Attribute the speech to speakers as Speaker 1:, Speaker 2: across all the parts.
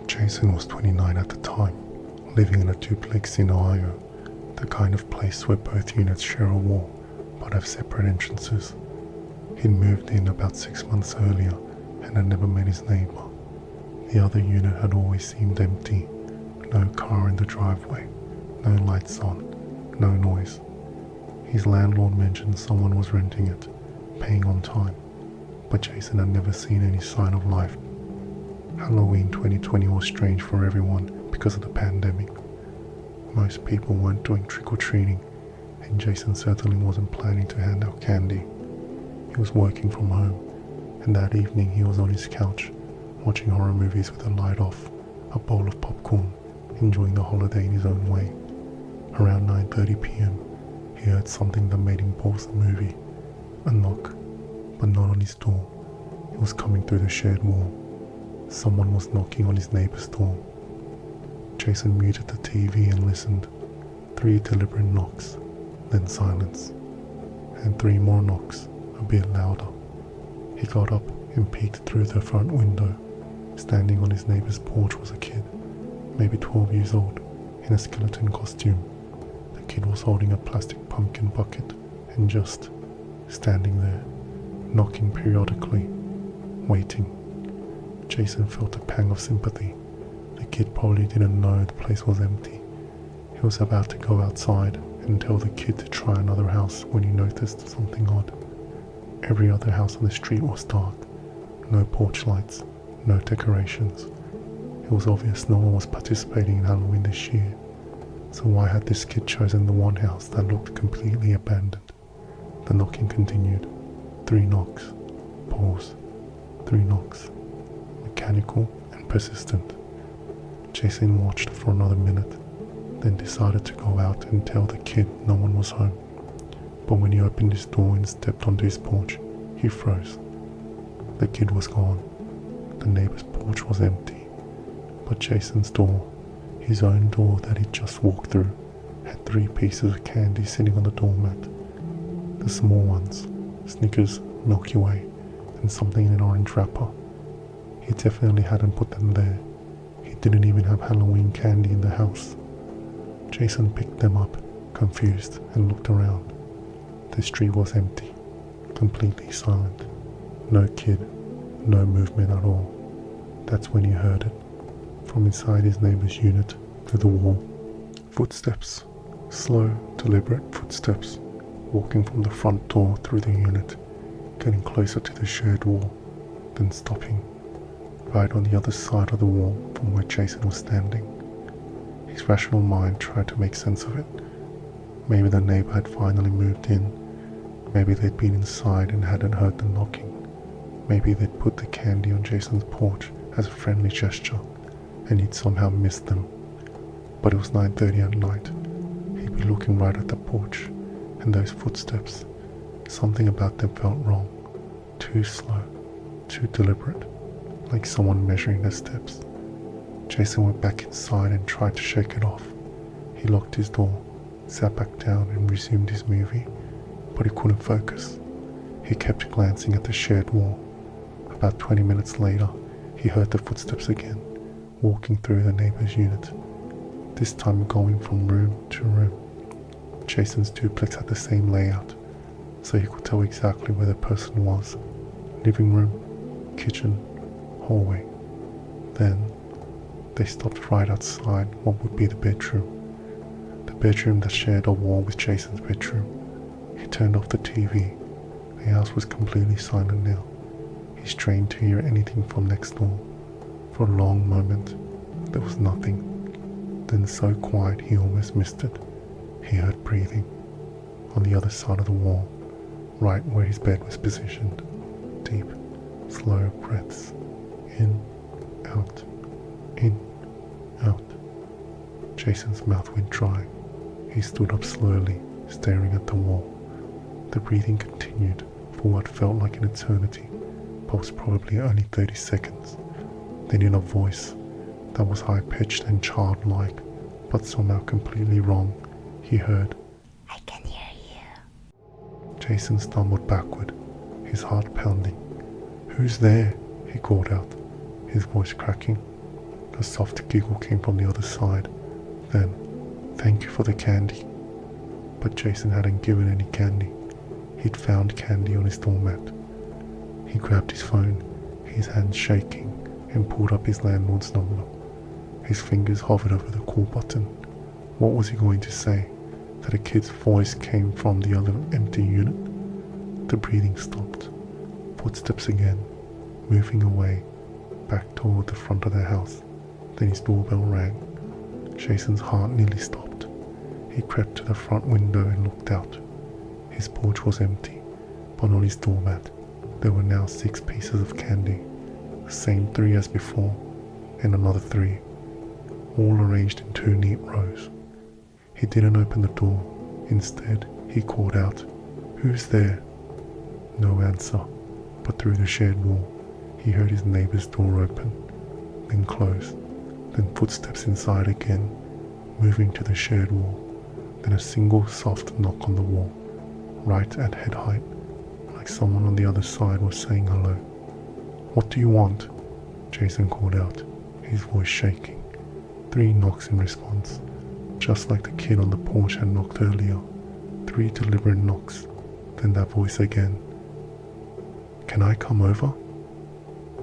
Speaker 1: Jason was 29 at the time, living in a duplex in Ohio, the kind of place where both units share a wall but have separate entrances. He'd moved in about 6 months earlier and had never met his neighbor. The other unit had always seemed empty. No car in the driveway, no lights on, no noise. His landlord mentioned someone was renting it, paying on time, but Jason had never seen any sign of life. Halloween 2020 was strange for everyone because of the pandemic. Most people weren't doing trick-or-treating, and Jason certainly wasn't planning to hand out candy. He was working from home, and that evening he was on his couch, watching horror movies with the light off, a bowl of popcorn, enjoying the holiday in his own way. Around 9:30 p.m, he heard something that made him pause the movie. A knock, but not on his door. It was coming through the shared wall. Someone was knocking on his neighbor's door. Jason muted the TV and listened. 3 deliberate knocks, then silence, and 3 more knocks, a bit louder. He got up and peeked through the front window. Standing on his neighbor's porch was a kid, maybe 12 years old, in a skeleton costume. The kid was holding a plastic pumpkin bucket and just standing there, knocking periodically, waiting. Jason felt a pang of sympathy. The kid probably didn't know the place was empty. He was about to go outside and tell the kid to try another house when he noticed something odd. Every other house on the street was dark. No porch lights, no decorations. It was obvious no one was participating in Halloween this year. So why had this kid chosen the one house that looked completely abandoned? The knocking continued. 3 knocks. Pause. 3 knocks. Mechanical and persistent. Jason watched for another minute, then decided to go out and tell the kid no one was home. But when he opened his door and stepped onto his porch, he froze. The kid was gone. The neighbor's porch was empty. But Jason's door, his own door that he'd just walked through, had 3 pieces of candy sitting on the doormat. The small ones, Snickers, Milky Way, and something in an orange wrapper. He definitely hadn't put them there. He didn't even have Halloween candy in the house. Jason picked them up, confused, and looked around. The street was empty, completely silent. No kid, no movement at all. That's when he heard it, from inside his neighbor's unit, through the wall. Footsteps, slow, deliberate footsteps, walking from the front door through the unit, getting closer to the shared wall, then stopping, right on the other side of the wall from where Jason was standing. His rational mind tried to make sense of it. Maybe the neighbor had finally moved in. Maybe they'd been inside and hadn't heard the knocking. Maybe they'd put the candy on Jason's porch as a friendly gesture, and he'd somehow missed them. But it was 9:30 at night. He'd be looking right at the porch, and those footsteps, something about them felt wrong. Too slow, too deliberate, like someone measuring their steps. Jason went back inside and tried to shake it off. He locked his door, sat back down and resumed his movie, but he couldn't focus. He kept glancing at the shared wall. About 20 minutes later, he heard the footsteps again, walking through the neighbor's unit, this time going from room to room. Jason's duplex had the same layout, so he could tell exactly where the person was. Living room, kitchen, hallway. Then, they stopped right outside what would be the bedroom. The bedroom that shared a wall with Jason's bedroom. He turned off the TV. The house was completely silent now. He strained to hear anything from next door. For a long moment, there was nothing. Then so quiet he almost missed it. He heard breathing. On the other side of the wall, right where his bed was positioned. Deep, slow breaths. In, out, in, out. Jason's mouth went dry. He stood up slowly, staring at the wall. The breathing continued for what felt like an eternity, but was probably only 30 seconds. Then in a voice that was high-pitched and childlike, but somehow completely wrong, he heard,
Speaker 2: "I can hear you."
Speaker 1: Jason stumbled backward, his heart pounding. "Who's there?" he called out, his voice cracking. A soft giggle came from the other side. Then, "Thank you for the candy." But Jason hadn't given any candy. He'd found candy on his doormat. He grabbed his phone, his hands shaking, and pulled up his landlord's number. His fingers hovered over the call button. What was he going to say? That a kid's voice came from the other empty unit? The breathing stopped. Footsteps again, moving away, back toward the front of the house. Then his doorbell rang. Jason's heart nearly stopped. He crept to the front window and looked out. His porch was empty, but on his doormat there were now 6 pieces of candy, the same 3 as before, and another 3, all arranged in 2 neat rows. He didn't open the door. Instead, he called out, "Who's there?" No answer, but through the shared wall, he heard his neighbor's door open, then close, then footsteps inside again, moving to the shared wall, then a single soft knock on the wall, right at head height, like someone on the other side was saying hello. "What do you want?" Jason called out, his voice shaking. 3 knocks in response, just like the kid on the porch had knocked earlier. 3 deliberate knocks, then that voice again. "Can I come over?"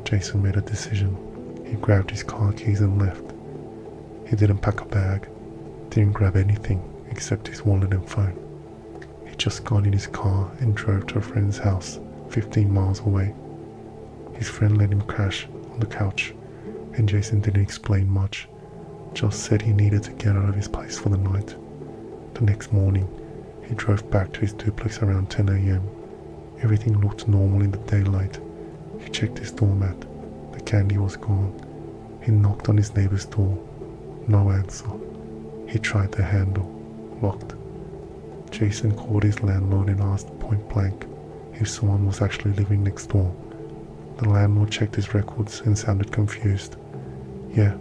Speaker 1: Jason made a decision. He grabbed his car keys and left. He didn't pack a bag, didn't grab anything except his wallet and phone. He just got in his car and drove to a friend's house 15 miles away. His friend let him crash on the couch, and Jason didn't explain much, just said he needed to get out of his place for the night. The next morning, he drove back to his duplex around 10 a.m. Everything looked normal in the daylight. He checked his doormat. The candy was gone. He knocked on his neighbor's door. No answer. He tried the handle. Locked. Jason called his landlord and asked point blank if someone was actually living next door. The landlord checked his records and sounded confused. "Yeah,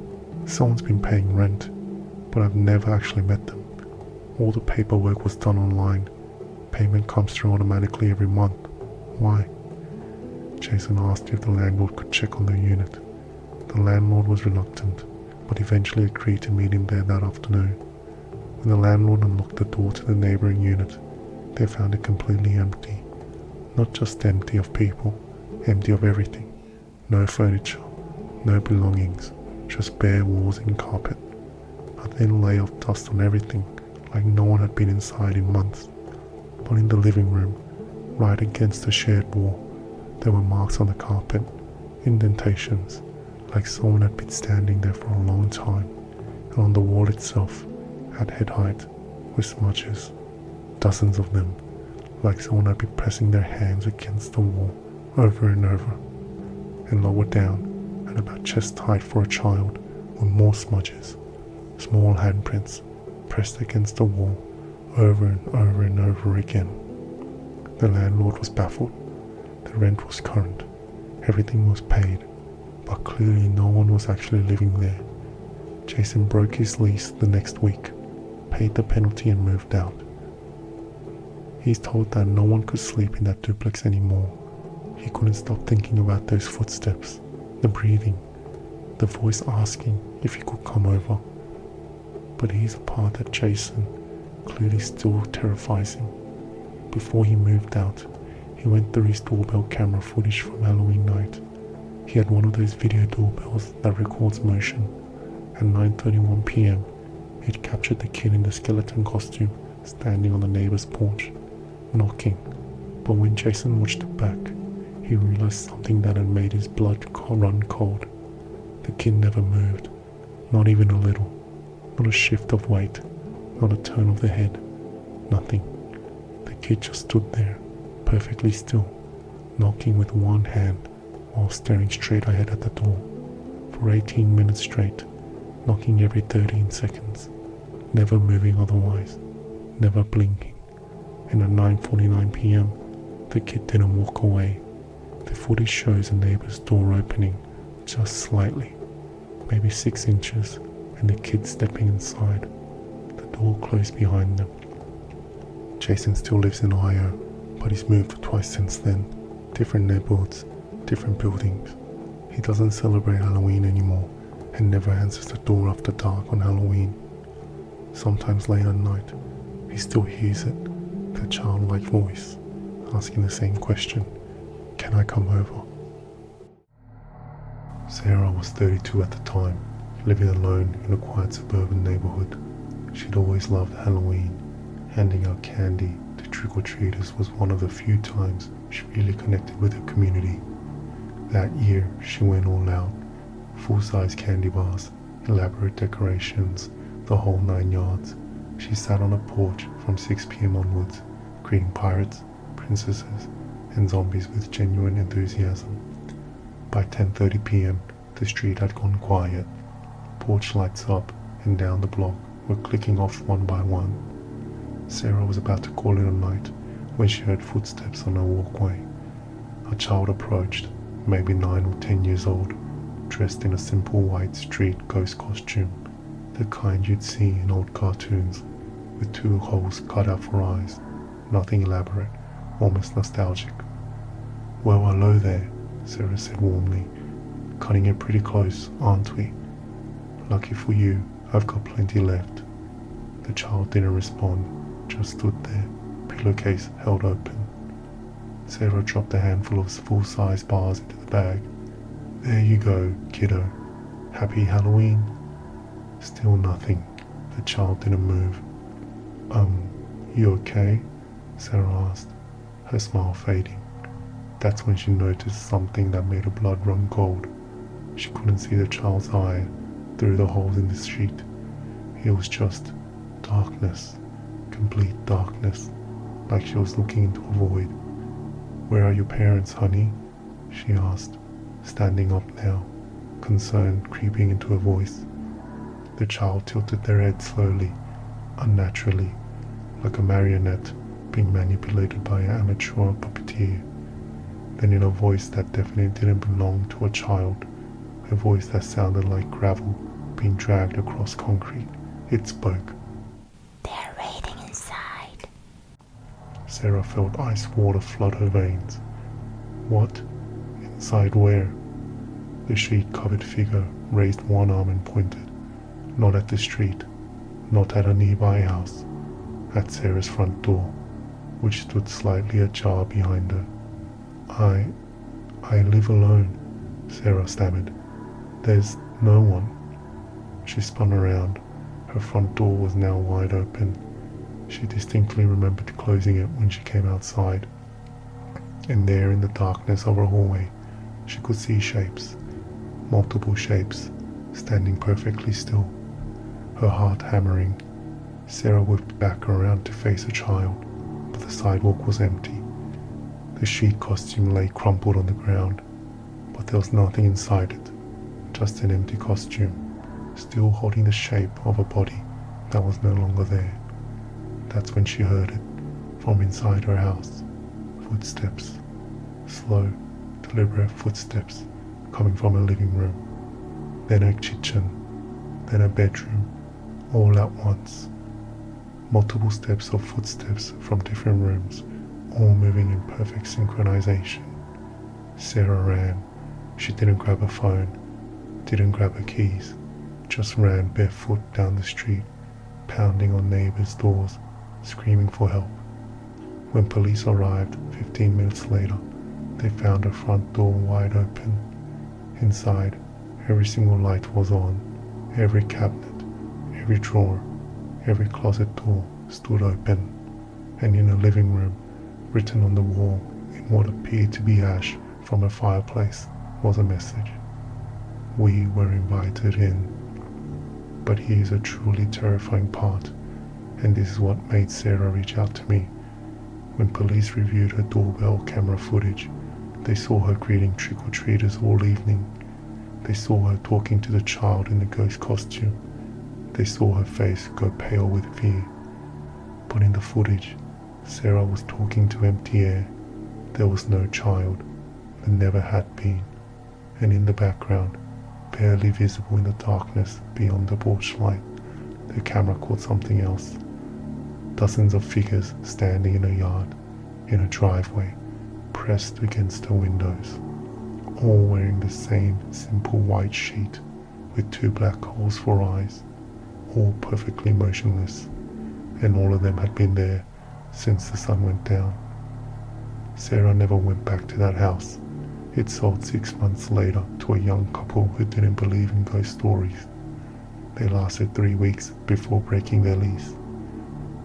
Speaker 1: someone's been paying rent, but I've never actually met them. All the paperwork was done online. Payment comes through automatically every month. Why?" Jason asked if the landlord could check on the unit. The landlord was reluctant, but eventually agreed to meet him there that afternoon. When the landlord unlocked the door to the neighboring unit, they found it completely empty. Not just empty of people, empty of everything. No furniture, no belongings, just bare walls and carpet. A thin layer of dust on everything, like no one had been inside in months. But in the living room, right against the shared wall, there were marks on the carpet, indentations, like someone had been standing there for a long time, and on the wall itself, at head height, were smudges, dozens of them, like someone had been pressing their hands against the wall over and over. And lower down, at about chest height for a child, were more smudges, small handprints, pressed against the wall, over and over and over again. The landlord was baffled. The rent was current, everything was paid, but clearly no one was actually living there. Jason broke his lease the next week, paid the penalty and moved out. He's told that no one could sleep in that duplex anymore. He couldn't stop thinking about those footsteps, the breathing, the voice asking if he could come over. But here's a part that Jason clearly still terrifies him. Before he moved out, he went through his doorbell camera footage from Halloween night. He had one of those video doorbells that records motion. At 9:31 p.m, it captured the kid in the skeleton costume standing on the neighbor's porch, knocking. But when Jason watched it back, he realized something that had made his blood run cold. The kid never moved, not even a little, not a shift of weight, not a turn of the head, nothing. The kid just stood there, perfectly still, knocking with one hand while staring straight ahead at the door, for 18 minutes straight, knocking every 13 seconds, never moving otherwise, never blinking. And at 9:49 p.m, the kid didn't walk away. The footage shows a neighbor's door opening just slightly, maybe 6 inches, and the kid stepping inside. The door closed behind them. Jason still lives in Ohio, but he's moved twice since then. Different neighborhoods, different buildings. He doesn't celebrate Halloween anymore, and never answers the door after dark on Halloween. Sometimes late at night, he still hears it, the childlike voice, asking the same question, "Can I come over?" Sarah was 32 at the time, living alone in a quiet suburban neighborhood. She'd always loved Halloween. Handing out candy to trick-or-treaters was one of the few times she really connected with her community. That year, she went all out. Full-size candy bars, elaborate decorations, the whole 9 yards. She sat on a porch from 6 p.m. onwards, greeting pirates, princesses, and zombies with genuine enthusiasm. By 10:30 p.m., the street had gone quiet. Porch lights up and down the block were clicking off one by one. Sarah was about to call it a night when she heard footsteps on her walkway. A child approached, maybe 9 or 10 years old, dressed in a simple white street ghost costume, the kind you'd see in old cartoons, with 2 holes cut out for eyes, nothing elaborate, almost nostalgic. "Well, hello there," Sarah said warmly. "Cutting it pretty close, aren't we?" "Lucky for you, I've got plenty left." The child didn't respond, just stood there, pillowcase held open. Sarah dropped a handful of full-size bars into the bag. "There you go, kiddo. Happy Halloween?" Still nothing. The child didn't move. You okay?" Sarah asked, her smile fading. That's when she noticed something that made her blood run cold. She couldn't see the child's eye through the holes in the sheet. It was just darkness, complete darkness, like she was looking into a void. "Where are your parents, honey?" she asked, standing up now, concern creeping into her voice. The child tilted their head slowly, unnaturally, like a marionette being manipulated by an amateur puppeteer. Then in a voice that definitely didn't belong to a child, a voice that sounded like gravel being dragged across concrete, it spoke.
Speaker 2: They're waiting inside.
Speaker 1: Sarah felt ice water flood her veins. What? Inside where? The sheet-covered figure raised one arm and pointed, not at the street, not at a nearby house, at Sarah's front door, which stood slightly ajar behind her. I live alone," Sarah stammered. "There's no one." She spun around. Her front door was now wide open. She distinctly remembered closing it when she came outside. And there in the darkness of her hallway, she could see shapes, multiple shapes, standing perfectly still, her heart hammering. Sarah whipped back around to face her child, but the sidewalk was empty. The sheet costume lay crumpled on the ground, but there was nothing inside it, just an empty costume, still holding the shape of a body that was no longer there. That's when she heard it, from inside her house. Footsteps, slow, deliberate footsteps, coming from her living room, then her kitchen, then her bedroom, all at once. Multiple steps of footsteps from different rooms, all moving in perfect synchronization. Sarah ran. She didn't grab her phone, didn't grab her keys, just ran barefoot down the street, pounding on neighbors' doors, screaming for help. When police arrived 15 minutes later, they found her front door wide open. Inside, every single light was on, every cabinet, every drawer, every closet door stood open, and in her living room, written on the wall in what appeared to be ash from a fireplace, was a message. "We were invited in." But here's a truly terrifying part, and this is what made Sarah reach out to me. When police reviewed her doorbell camera footage, they saw her greeting trick-or-treaters all evening. They saw her talking to the child in the ghost costume. They saw her face go pale with fear. But in the footage, Sarah was talking to empty air. There was no child. There never had been. And in the background, barely visible in the darkness beyond the porch light, the camera caught something else. Dozens of figures standing in a yard, in a driveway, pressed against the windows, all wearing the same simple white sheet with 2 black holes for eyes, all perfectly motionless, and all of them had been there since the sun went down. Sarah never went back to that house. It sold 6 months later to a young couple who didn't believe in ghost stories. They lasted 3 weeks before breaking their lease.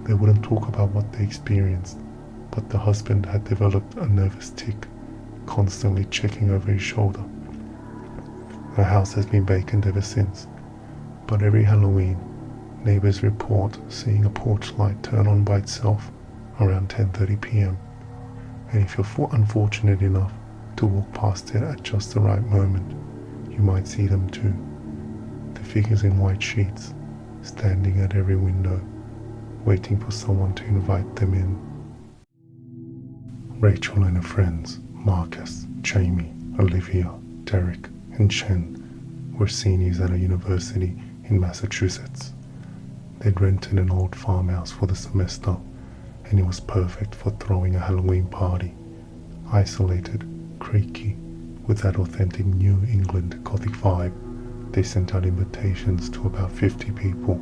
Speaker 1: They wouldn't talk about what they experienced, but the husband had developed a nervous tic, constantly checking over his shoulder. The house has been vacant ever since, but every Halloween, neighbors report seeing a porch light turn on by itself around 10:30 p.m. And if you're unfortunate enough to walk past it at just the right moment, you might see them too. The figures in white sheets, standing at every window, waiting for someone to invite them in. Rachel and her friends, Marcus, Jamie, Olivia, Derek, and Chen, were seniors at a university in Massachusetts. They'd rented an old farmhouse for the semester, and it was perfect for throwing a Halloween party. Isolated, creaky, with that authentic New England Gothic vibe, they sent out invitations to about 50 people.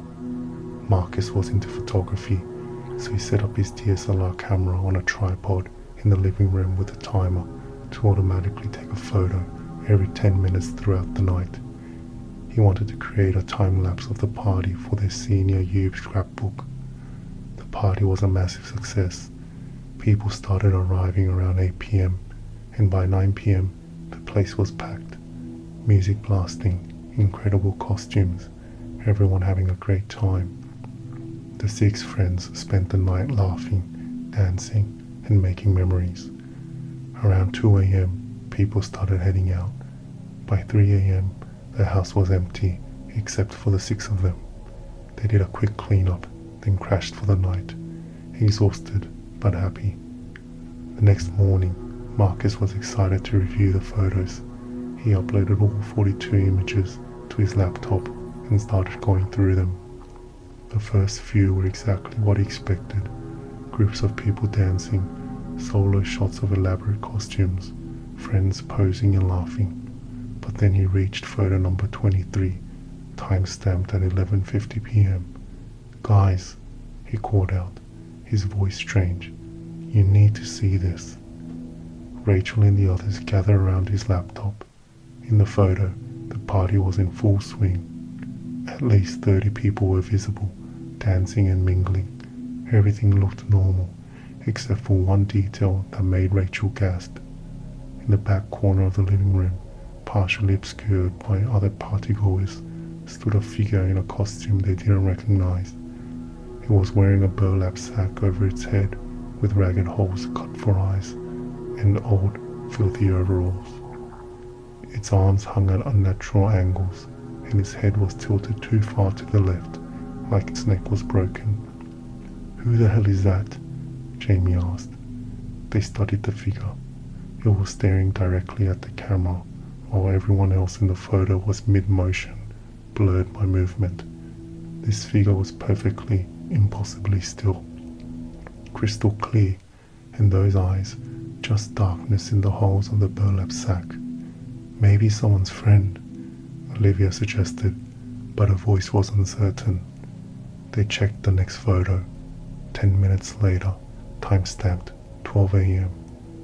Speaker 1: Marcus was into photography, so he set up his DSLR camera on a tripod in the living room with a timer to automatically take a photo every 10 minutes throughout the night. He wanted to create a time-lapse of the party for their senior year scrapbook. The party was a massive success. People started arriving around 8 p.m. and by 9 p.m. the place was packed. Music blasting, incredible costumes, everyone having a great time. The 6 friends spent the night laughing, dancing, and making memories. Around 2 a.m. people started heading out. By 3 a.m. the house was empty except for the 6 of them. They did a quick cleanup, then crashed for the night, exhausted but happy. The next morning, Marcus was excited to review the photos. He uploaded all 42 images to his laptop and started going through them. The first few were exactly what he expected. Groups of people dancing, solo shots of elaborate costumes, friends posing and laughing. But then he reached photo number 23, time-stamped at 11:50 p.m. "Guys," he called out, his voice strange, "you need to see this." Rachel and the others gathered around his laptop. In the photo, the party was in full swing. At least 30 people were visible, dancing and mingling. Everything looked normal, except for one detail that made Rachel gasp. In the back corner of the living room, partially obscured by other partygoers, stood a figure in a costume they didn't recognize. It was wearing a burlap sack over its head with ragged holes cut for eyes and old, filthy overalls. Its arms hung at unnatural angles, and its head was tilted too far to the left, like its neck was broken. "Who the hell is that?" Jamie asked. They studied the figure. It was staring directly at the camera, while everyone else in the photo was mid-motion, blurred by movement. This figure was perfectly, impossibly still, crystal clear, and those eyes, just darkness in the holes of the burlap sack. "Maybe someone's friend," Olivia suggested, but her voice was uncertain. They checked the next photo. 10 minutes later, time-stamped 12 a.m.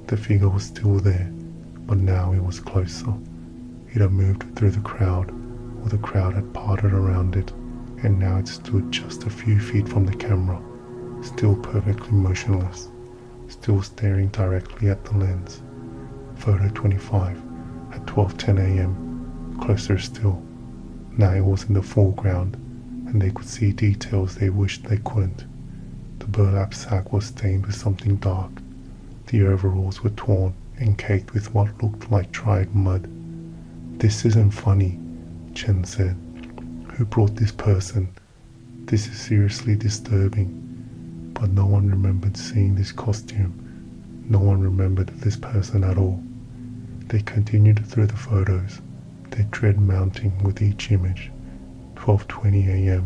Speaker 1: The figure was still there, but now it was closer. It had moved through the crowd, or the crowd had parted around it, and now it stood just a few feet from the camera, still perfectly motionless, still staring directly at the lens. Photo 25, at 12:10 a.m., closer still. Now it was in the foreground, and they could see details they wished they couldn't. The burlap sack was stained with something dark. The overalls were torn and caked with what looked like dried mud. "This isn't funny," Chen said. "Who brought this person? This is seriously disturbing." But no one remembered seeing this costume. No one remembered this person at all. They continued through the photos, their dread mounting with each image. 12:20 a.m.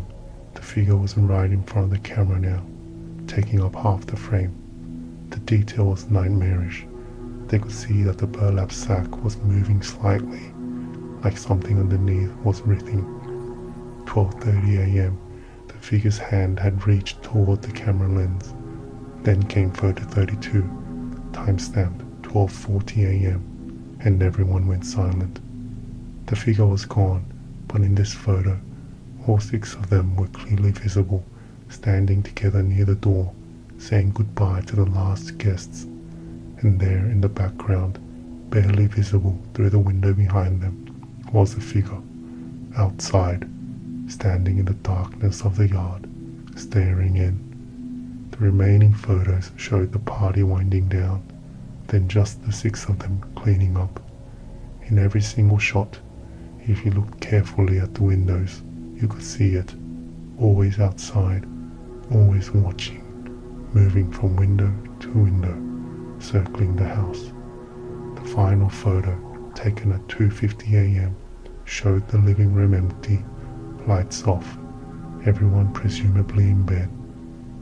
Speaker 1: The figure was right in front of the camera now, taking up half the frame. The detail was nightmarish. They could see that the burlap sack was moving slightly, like something underneath was breathing. 12:30 a.m. The figure's hand had reached toward the camera lens. Then came photo 32, timestamped 12:40 a.m., and everyone went silent. The figure was gone, but in this photo, all 6 of them were clearly visible, standing together near the door, saying goodbye to the last guests. And there in the background, barely visible through the window behind them, was the figure, outside, standing in the darkness of the yard, staring in. The remaining photos showed the party winding down, then just the 6 of them cleaning up. In every single shot, if you looked carefully at the windows, you could see it, always outside, always watching, moving from window to window, circling the house. The final photo, taken at 2:50 a.m., showed the living room empty, lights off, everyone presumably in bed,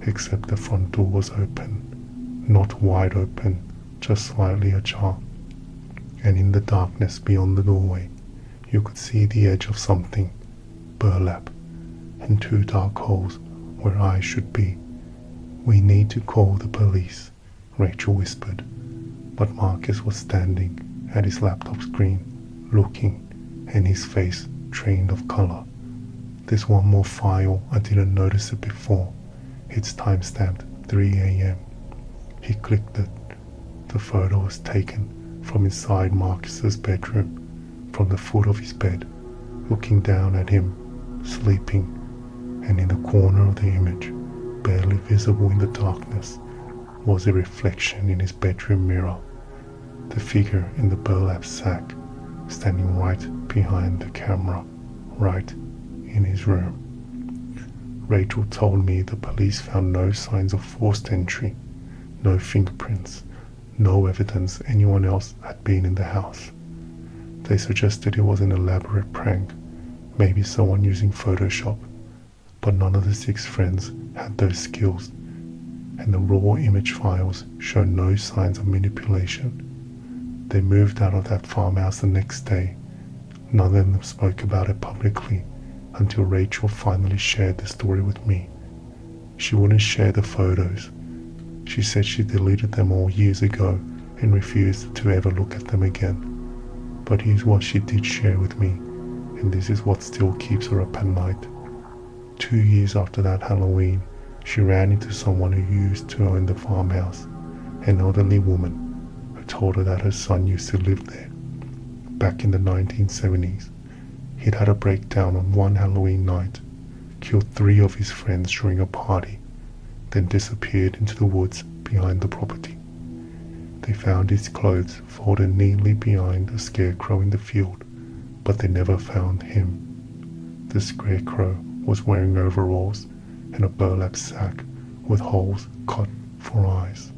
Speaker 1: except the front door was open, not wide open, just slightly ajar. And in the darkness beyond the doorway, you could see the edge of something, burlap, and 2 dark holes where eyes should be. "We need to call the police," Rachel whispered, but Marcus was standing at his laptop screen, looking, and his face drained of color. "There's one more file, I didn't notice it before. It's timestamped 3 a.m. He clicked it. The photo was taken from inside Marcus's bedroom, from the foot of his bed, looking down at him, sleeping, and in the corner of the image, barely visible in the darkness, was a reflection in his bedroom mirror. The figure in the burlap sack, standing right behind the camera, right in his room. Rachel told me the police found no signs of forced entry, no fingerprints, no evidence anyone else had been in the house. They suggested it was an elaborate prank, maybe someone using Photoshop, but none of the 6 friends had those skills, and the raw image files showed no signs of manipulation. They moved out of that farmhouse the next day. None of them spoke about it publicly until Rachel finally shared the story with me. She wouldn't share the photos. She said she deleted them all years ago and refused to ever look at them again. But here's what she did share with me, and this is what still keeps her up at night. 2 years after that Halloween, she ran into someone who used to own the farmhouse, an elderly woman who told her that her son used to live there. Back in the 1970s, he'd had a breakdown on one Halloween night, killed 3 of his friends during a party, then disappeared into the woods behind the property. They found his clothes folded neatly behind a scarecrow in the field, but they never found him. The scarecrow was wearing overalls and a burlap sack with holes cut for eyes.